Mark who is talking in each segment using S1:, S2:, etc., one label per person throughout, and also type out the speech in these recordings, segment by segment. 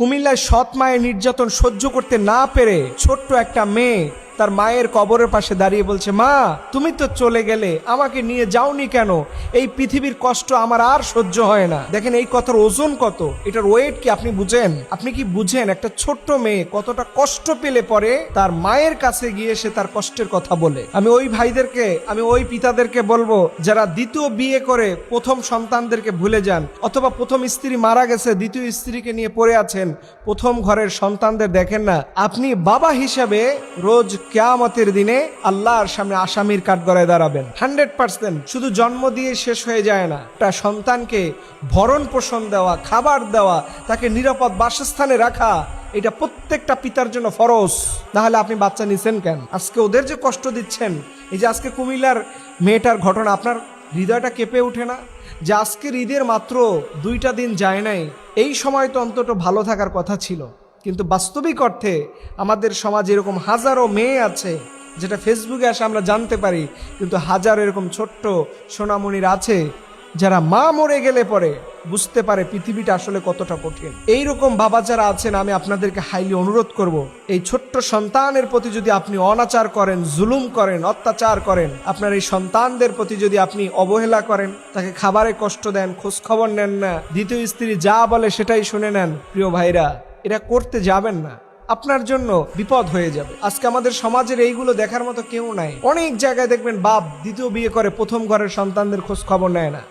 S1: কুমিল্লায় সৎ মায়ের নির্যাতন সহ্য করতে না পেরে ছোট্ট একটা মেয়ে তার মায়ের কবরের পাশে দাঁড়িয়ে বলছে, মা তুমি তো চলে গেলে, আমাকে নিয়ে যাওনি কেন? এই পৃথিবীর কষ্ট আমার আর সহ্য হয় না। দেখেন এই কথার ওজন কত, এটার ওয়েট কি আপনি বুঝেন? আপনি কি বুঝেন একটা ছোট্ট মেয়ে কতটা কষ্ট পেলে পরে তার মায়ের কাছে গিয়ে সে তার কষ্টের কথা বলে? আমি ওই ভাইদেরকে, আমি ওই পিতাদেরকে বলবো যারা দ্বিতীয় বিয়ে করে প্রথম সন্তানদেরকে ভুলে যান, অথবা প্রথম স্ত্রী মারা গেছে দ্বিতীয় স্ত্রীকে নিয়ে পড়ে আছেন, প্রথম ঘরের সন্তানদের দেখেন না। আপনি বাবা হিসাবে রোজ কিয়ামতের দিনে আল্লাহর সামনে আসামির কাঠগড়ায় দাঁড়াবেন 100%। শুধু জন্ম দিয়ে শেষ হয়ে যায় না, একটা সন্তানকে ভরণ পোষণ দেওয়া, খাবার দেওয়া, তাকে নিরাপদ বাসস্থানে রাখা, এটা প্রত্যেকটা পিতার জন্য ফরজ। না হলে আপনি বাচ্চা নিছেন কেন? আজকে ওদের যে কষ্ট দিচ্ছেন, এই যে আজকে কুমিল্লার মেয়েটার ঘটনা, আপনার হৃদয়টা কেঁপে ওঠে না? যে আজকের ঈদের মাত্র 2টা দিন যায় নাই, এই সময় তো অন্তত ভালো থাকার কথা ছিল। কিন্তু বাস্তবিক অর্থে আমাদের সমাজে এরকম হাজারো মেয়ে আছে, যেটা ফেসবুকে আসে আমরা জানতে পারি, কিন্তু হাজার এরকম ছোট্ট সোনামণির আছে যারা মা মরে গেলে পরে বুঝতে পারে পৃথিবীটা আসলে কতটা কঠিন। এইরকম বাবা যারা আছেন, আমি আপনাদেরকে হাইলি অনুরোধ করব, এই ছোট্ট সন্তানের প্রতি যদি আপনি অনাচার করেন, জুলুম করেন, অত্যাচার করেন, আপনার এই সন্তানদের প্রতি যদি আপনি অবহেলা করেন, তাকে খাবারে কষ্ট দেন, খোঁজ খবর নেন না, দ্বিতীয় স্ত্রী যা বলে সেটাই শুনে নেন, প্রিয় ভাইরা, এটা করতে যাবেন না, আপনার জন্য বিপদ হয়ে যাবে। আজকে আমাদের সমাজের এইগুলো দেখার মতো কেউ নাই। অনেক জায়গায় দেখবেন বাপ দ্বিতীয় বিয়ে করে প্রথম ঘরের সন্তানদের খোঁজ খবর নেয় না।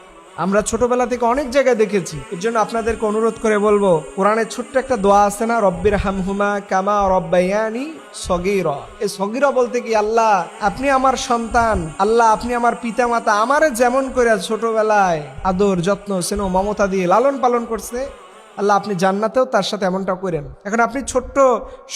S1: আমরা ছোটবেলা থেকে অনেক জায়গায় দেখেছি। এর জন্য আপনাদেরকে অনুরোধ করে বলবো, কোরআনের ছোট্ট একটা দোয়া আছে না, রব্বির হামহুমা কামা রব্বায়ানি সগীরা। এই সগীরা বলতে কি, আল্লাহ আপনি আমার সন্তান, আল্লাহ আপনি আমার পিতা মাতা আমারে যেমন করে ছোটবেলায় আদর যত্ন স্নেহ মমতা দিয়ে লালন পালন করছে, আল্লাহ আপনি জান্নাতেও তার সাথে এমনটা করেন। এখন আপনি ছোট্ট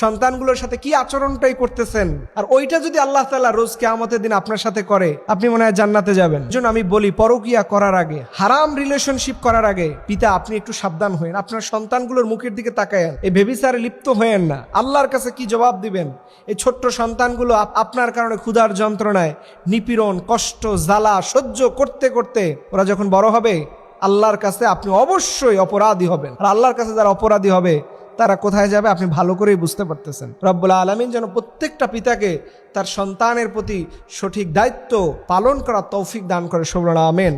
S1: সন্তানগুলোর সাথে কি আচরণটাই করতেছেন, আর ওইটা যদি আল্লাহ তাআলা রোজ কিয়ামতের দিন আপনার সাথে করে, আপনি মনে হয় জান্নাতে যাবেন। এজন্য আমি বলি, পরকিয়া করার আগে, হারাম রিলেশনশিপ করার আগে পিতা আপনি একটু সাবধান হয়েন, আপনার সন্তানগুলোর মুখের দিকে তাকায়েন, এই বেবিচারে লিপ্ত হয়েন না। আল্লাহর কাছে কি জবাব দিবেন? এই ছোট্ট সন্তানগুলো আপনার কারণে ক্ষুধার যন্ত্রণায় নিপীড়ন, কষ্ট, জ্বালা সহ্য করতে করতে ওরা যখন বড় হবে, আল্লাহর কাছে আপনি অবশ্যই অপরাধী হবেন। আর আল্লাহর কাছে যারা অপরাধী হবে তারা কোথায় যাবে আপনি ভালো করেই বুঝতে পারতেছেন। রব্বুল আলামিন যেন প্রত্যেকটা পিতাকে তার সন্তানের প্রতি সঠিক দায়িত্ব পালন করার তৌফিক দান করে। সুবহানাল্লাহ, আমিন।